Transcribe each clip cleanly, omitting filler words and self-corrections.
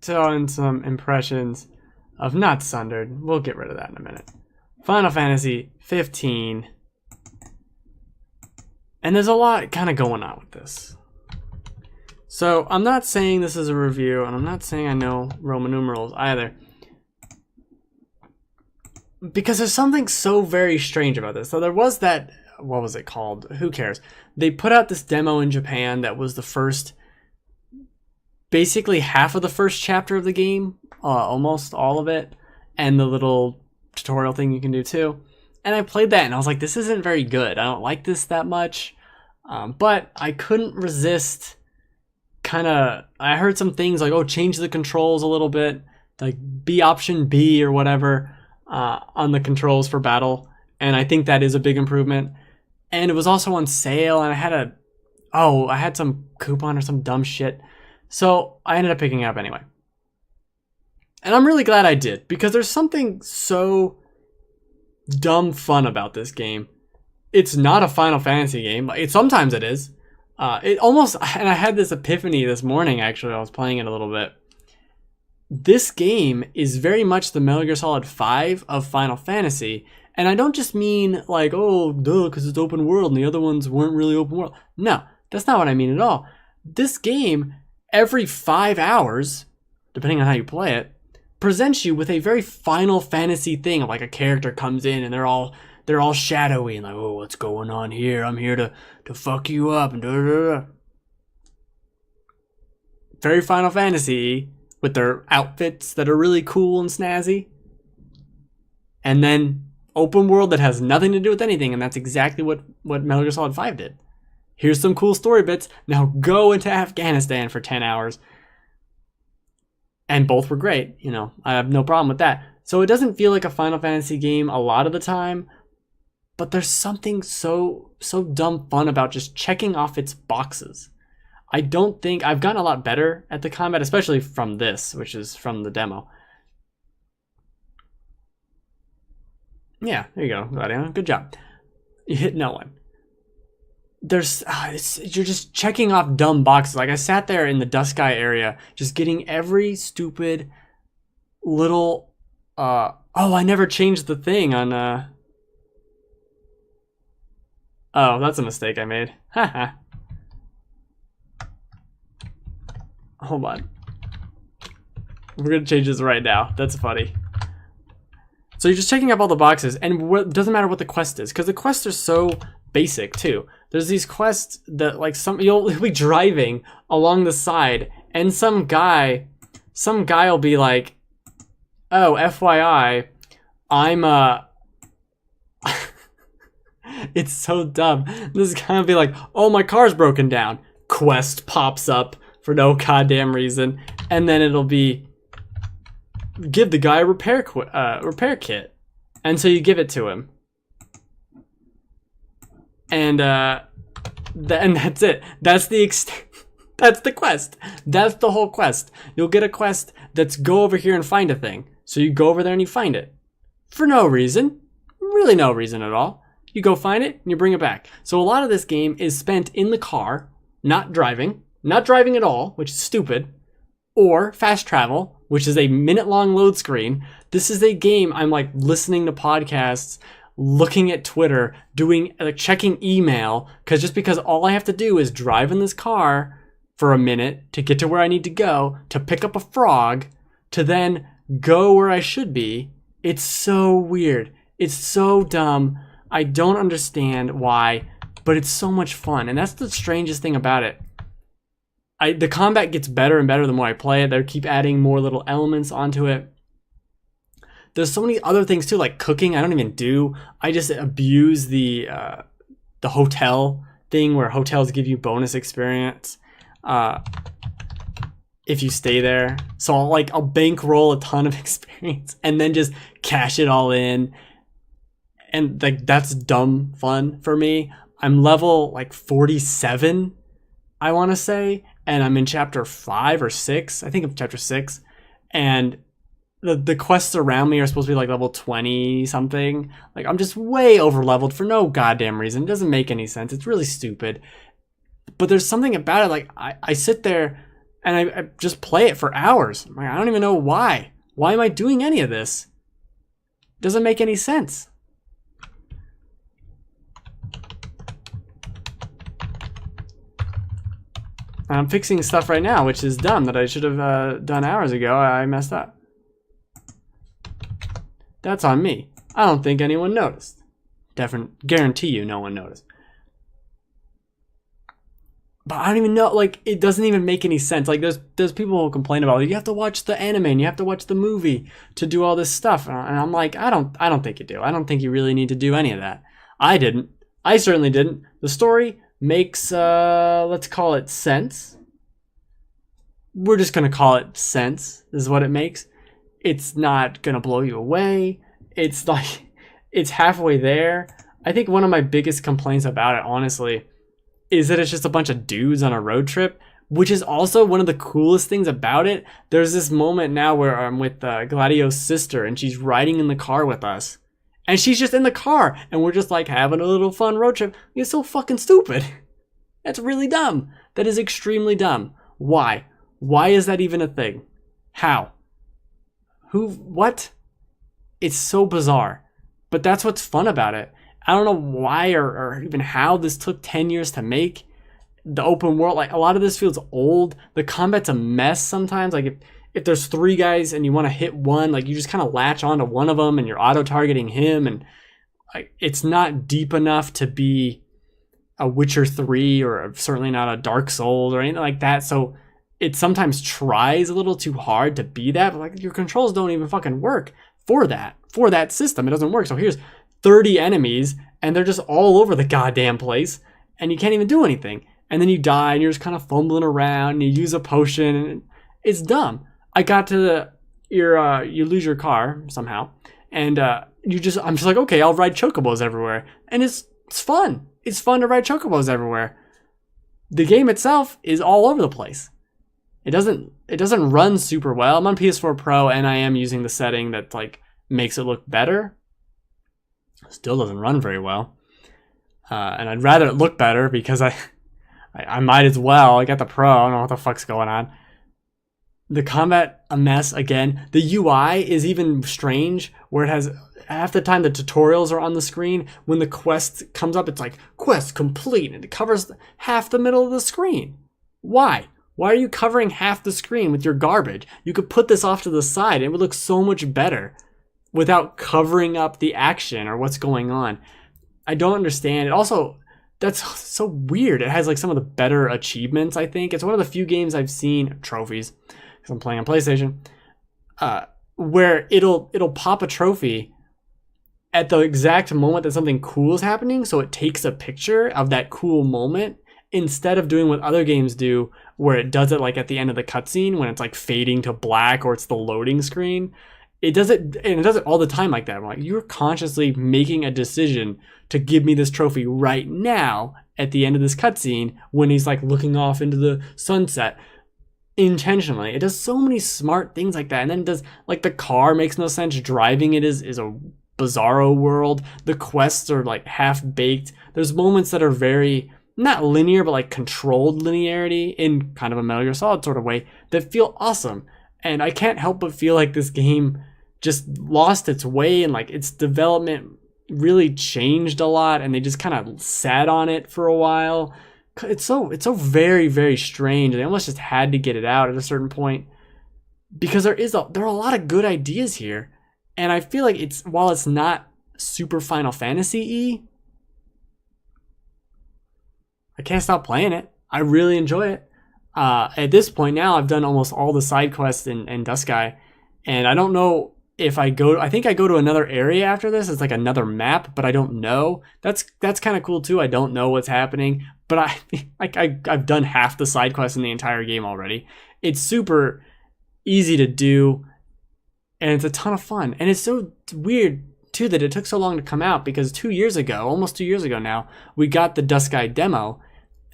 throw in some impressions of not Sundered. We'll get rid of that in a minute. Final Fantasy 15. And there's a lot kind of going on with this. So I'm not saying this is a review, and I'm not saying I know Roman numerals either. Because there's something so very strange about this. So there was that, what was it called? Who cares? They put out this demo in Japan that was the first, basically half of the first chapter of the game, almost all of it, and the little tutorial thing you can do too. And I played that and I was like, this isn't very good. I don't like this that much. But I couldn't resist I heard some things like, oh, change the controls a little bit, like be option B or whatever on the controls for battle. And I think that is a big improvement. And it was also on sale, and I had some coupon or some dumb shit. So I ended up picking it up anyway. And I'm really glad I did, because there's something so dumb fun about this game. It's not a Final Fantasy game. Sometimes it is. It almost, and I had this epiphany this morning, actually. I was playing it a little bit. This game is very much the Metal Gear Solid 5 of Final Fantasy. And I don't just mean like, oh, duh, because it's open world and the other ones weren't really open world. No, that's not what I mean at all. This game, every 5 hours, depending on how you play it, presents you with a very Final Fantasy thing of like a character comes in and they're all shadowy and like, oh, what's going on here? I'm here to fuck you up and da da da. Very Final Fantasy with their outfits that are really cool and snazzy. And then open world that has nothing to do with anything, and that's exactly what Metal Gear Solid 5 did. Here's some cool story bits. Now go into Afghanistan for 10 hours. And both were great, I have no problem with that. So it doesn't feel like a Final Fantasy game a lot of the time, but there's something so dumb fun about just checking off its boxes. I don't think I've gotten a lot better at the combat, especially from this, which is from the demo. Yeah, there you go, Gladion. Good job. You hit no one. You're just checking off dumb boxes. Like I sat there in the Dusky area, just getting every stupid little. Oh, I never changed the thing on. Oh, that's a mistake I made. Haha. Hold on. We're gonna change this right now. That's funny. So you're just checking up all the boxes, and it doesn't matter what the quest is, because the quests are so basic too. There's these quests that like you'll be driving along the side, and some guy will be like, "Oh, FYI, I'm It's so dumb. This guy will be like, "Oh, my car's broken down." Quest pops up for no goddamn reason, and then it'll be, give the guy a repair kit, and so you give it to him, and that's it. That's the extent. That's the quest. That's the whole quest. You'll get a quest that's go over here and find a thing. So you go over there and you find it for no reason, really no reason at all. You go find it and you bring it back. So a lot of this game is spent in the car, not driving at all, which is stupid, or fast travel, which is a minute-long load screen. This is a game I'm like listening to podcasts, looking at Twitter, checking email, because all I have to do is drive in this car for a minute to get to where I need to go, to pick up a frog, to then go where I should be. It's so weird. It's so dumb. I don't understand why, but it's so much fun. And that's the strangest thing about it. The combat gets better and better the more I play it. They keep adding more little elements onto it. There's so many other things too, like cooking. I don't even do. I just abuse the hotel thing where hotels give you bonus experience if you stay there. So I'll bankroll a ton of experience and then just cash it all in. And like that's dumb fun for me. I'm level like 47, I want to say, and I'm in chapter 5 or 6. I think I'm chapter 6, and the quests around me are supposed to be like level 20 something. Like I'm just way over leveled for no goddamn reason. It doesn't make any sense. It's really stupid. But there's something about it. Like I sit there And I just play it for hours. I'm like, I don't even know why. Why am I doing any of this? It doesn't make any sense. I'm fixing stuff right now, which is dumb that I should have done hours ago. I messed up. That's on me. I don't think anyone noticed. Guarantee you no one noticed. But I don't even know, like, it doesn't even make any sense. Like, there's people who complain about, like, you have to watch the anime and you have to watch the movie to do all this stuff. And I'm like, I don't think you do. I don't think you really need to do any of that. I didn't. I certainly didn't. The story makes, let's call it sense. We're just going to call it sense. This is what it makes. It's not going to blow you away. It's like, it's halfway there. I think one of my biggest complaints about it, honestly, is that it's just a bunch of dudes on a road trip, which is also one of the coolest things about it. There's this moment now where I'm with Gladio's sister and she's riding in the car with us. And she's just in the car and we're just like having a little fun road trip. It's so fucking stupid. That's really dumb. That is extremely dumb. Why? Why is that even a thing? How? Who? What? It's so bizarre. But that's what's fun about it. I don't know why or even how this took 10 years to make. The open world, like, a lot of this feels old. The combat's a mess sometimes. Like, if there's 3 guys and you want to hit one, like, you just kind of latch onto one of them and you're auto-targeting him. And like, it's not deep enough to be a Witcher 3 or certainly not a Dark Souls or anything like that. So it sometimes tries a little too hard to be that. But like, your controls don't even fucking work for that system. It doesn't work. So here's 30 enemies and they're just all over the goddamn place and you can't even do anything. And then you die and you're just kind of fumbling around and you use a potion and it's dumb. I got to you lose your car somehow and I'm just like, okay, I'll ride chocobos everywhere. And it's fun. It's fun to ride chocobos everywhere. The game itself is all over the place. It doesn't run super well. I'm on PS4 Pro and I am using the setting that like makes it look better. Still doesn't run very well. And I'd rather it look better because I might as well. I got the Pro. I don't know what the fuck's going on. The combat, a mess again. The UI is even strange where it has half the time the tutorials are on the screen. When the quest comes up, it's like, quest complete. And it covers half the middle of the screen. Why? Why are you covering half the screen with your garbage? You could put this off to the side and it would look so much better without covering up the action or what's going on. I don't understand. It also, that's so weird. It has like some of the better achievements, I think. It's one of the few games I've seen, trophies, because I'm playing on PlayStation, where it'll pop a trophy at the exact moment that something cool is happening. So it takes a picture of that cool moment instead of doing what other games do, where it does it like at the end of the cutscene when it's like fading to black or it's the loading screen. It does it, and it does it all the time like that. I'm like, you're consciously making a decision to give me this trophy right now at the end of this cutscene when he's like looking off into the sunset intentionally. It does so many smart things like that. And then it does, like, the car makes no sense. Driving it is a bizarro world. The quests are like half baked. There's moments that are very, not linear, but like controlled linearity in kind of a Metal Gear Solid sort of way that feel awesome. And I can't help but feel like this game just lost its way and like its development really changed a lot and they just kind of sat on it for a while. It's so very, very strange. They almost just had to get it out at a certain point because there are a lot of good ideas here. And I feel like while it's not super Final Fantasy-y, I can't stop playing it. I really enjoy it. At this point now, I've done almost all the side quests in Duskai, and I don't know if I think I go to another area after this. It's like another map, but I don't know. That's kind of cool too. I don't know what's happening, but I've done half the side quests in the entire game already. It's super easy to do, and it's a ton of fun. And it's so weird too that it took so long to come out because almost 2 years ago now, we got the Duskai demo.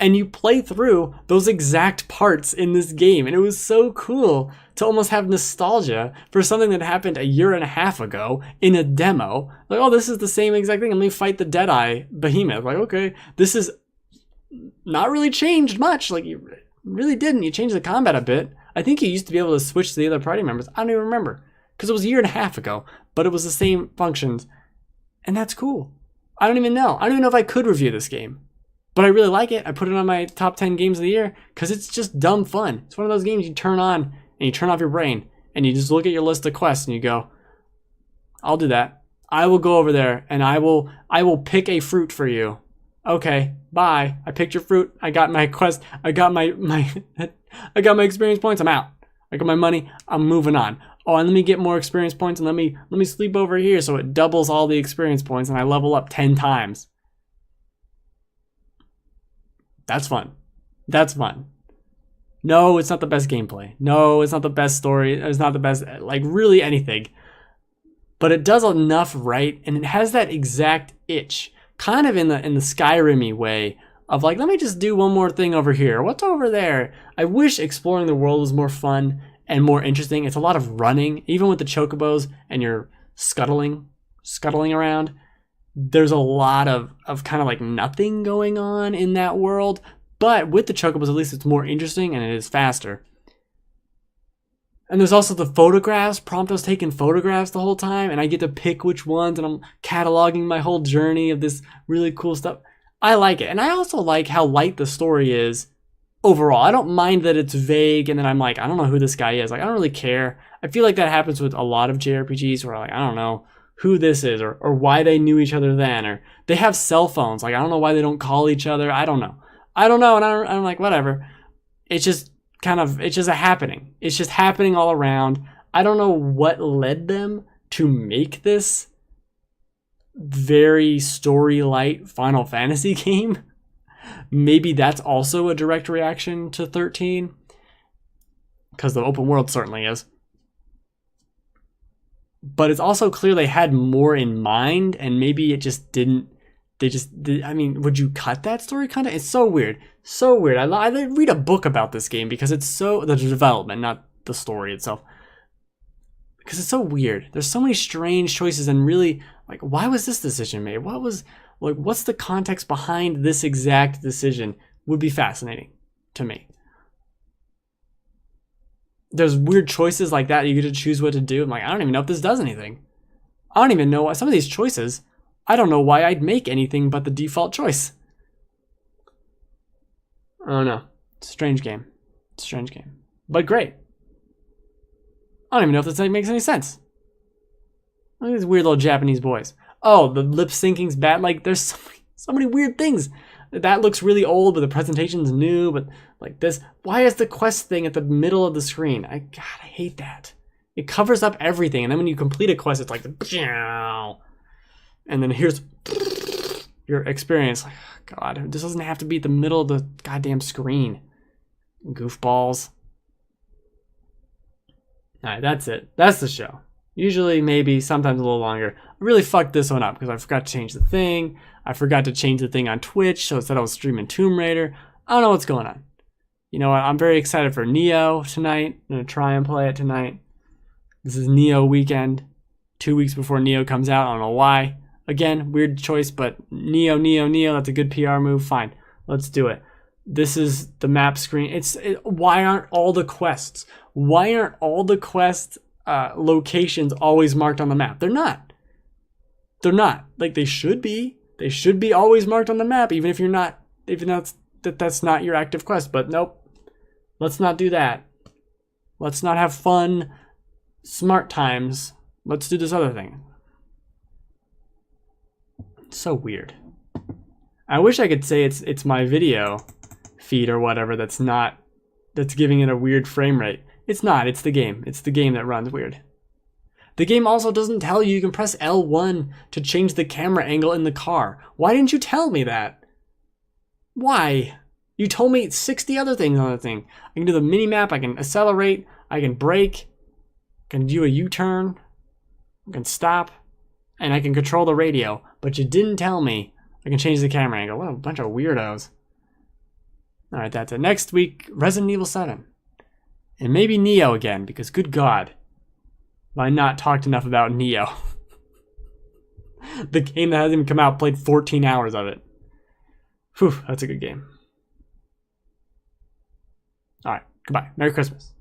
And you play through those exact parts in this game. And it was so cool to almost have nostalgia for something that happened a year and a half ago in a demo. Like, oh, this is the same exact thing. And they fight the Deadeye behemoth. Like, okay, this is not really changed much. Like, Really didn't. You changed the combat a bit. I think you used to be able to switch to the other party members. I don't even remember. Because it was a year and a half ago. But it was the same functions. And that's cool. I don't even know. I don't even know if I could review this game. But I really like it. I put it on my top 10 games of the year. Because it's just dumb fun. It's one of those games you turn on and you turn off your brain. And you just look at your list of quests and you go, I'll do that. I will go over there and I will pick a fruit for you. Okay, bye. I picked your fruit. I got my quest. I got my I got my experience points. I'm out. I got my money. I'm moving on. Oh, and let me get more experience points and let me sleep over here so it doubles all the experience points and I level up 10 times. That's fun. That's fun. No, it's not the best gameplay. No, it's not the best story. It's not the best, like, really anything. But it does enough right, and it has that exact itch, kind of in the Skyrim-y way of like, let me just do one more thing over here. What's over there? I wish exploring the world was more fun and more interesting. It's a lot of running, even with the chocobos and you're scuttling around. There's a lot of kind of like nothing going on in that world. But with the chocobos, at least it's more interesting and it is faster. And there's also the photographs. Prompto's taking photographs the whole time, and I get to pick which ones, and I'm cataloging my whole journey of this really cool stuff. I like it. And I also like how light the story is overall. I don't mind that it's vague, and then I'm like, I don't know who this guy is. Like, I don't really care. I feel like that happens with a lot of JRPGs where like, I don't know who this is or why they knew each other then, or they have cell phones. Like, I don't know why they don't call each other. I don't know. And I'm like, whatever. It's just a happening. It's just happening all around. I don't know what led them to make this very story light Final Fantasy game. Maybe that's also a direct reaction to 13, because the open world certainly is. But it's also clear they had more in mind, and maybe it just didn't. I mean, would you cut that story kind of? It's so weird. So weird. I read a book about this game because it's so, the development, not the story itself. Because it's so weird. There's so many strange choices and really, like, why was this decision made? What's the context behind this exact decision would be fascinating to me. There's weird choices like that. You get to choose what to do. I'm like, I don't even know if this does anything. I don't even know why some of these choices, I don't know why I'd make anything but the default choice. I don't know. It's a strange game. But great. I don't even know if this makes any sense. Look at these weird little Japanese boys. Oh, the lip syncing's bad. Like, there's so many weird things. That looks really old, but the presentation's new. But like this, why is the quest thing at the middle of the screen? I hate that. It covers up everything, and then when you complete a quest, it's like the, and then here's your experience. Like, oh God, this doesn't have to be at the middle of the goddamn screen. Goofballs. All right, that's it. That's the show. Usually, maybe, sometimes a little longer. I really fucked this one up because I forgot to change the thing. I forgot to change the thing on Twitch, so it said I was streaming Tomb Raider. I don't know what's going on. You know what? I'm very excited for Neo tonight. I'm going to try and play it tonight. This is Neo weekend. 2 weeks before Neo comes out. I don't know why. Again, weird choice, but Neo, that's a good PR move. Fine. Let's do it. This is the map screen. Why aren't all the quests? Locations always marked on the map? They're not. Like, they should be. They should be always marked on the map, even if that's not your active quest. But nope. Let's not do that. Let's not have fun, smart times. Let's do this other thing. It's so weird. I wish I could say it's my video feed or whatever that's giving it a weird frame rate. It's not. It's the game. It's the game that runs weird. The game also doesn't tell you can press L1 to change the camera angle in the car. Why didn't you tell me that? Why? You told me 60 other things on the thing. I can do the mini-map, I can accelerate, I can brake, I can do a U-turn, I can stop, and I can control the radio. But you didn't tell me I can change the camera angle. What a bunch of weirdos. Alright, that's it. Next week, Resident Evil 7. And maybe Neo again, because good God, have I not talked enough about Neo? The game that hasn't even come out, played 14 hours of it. Whew, that's a good game. All right, goodbye. Merry Christmas.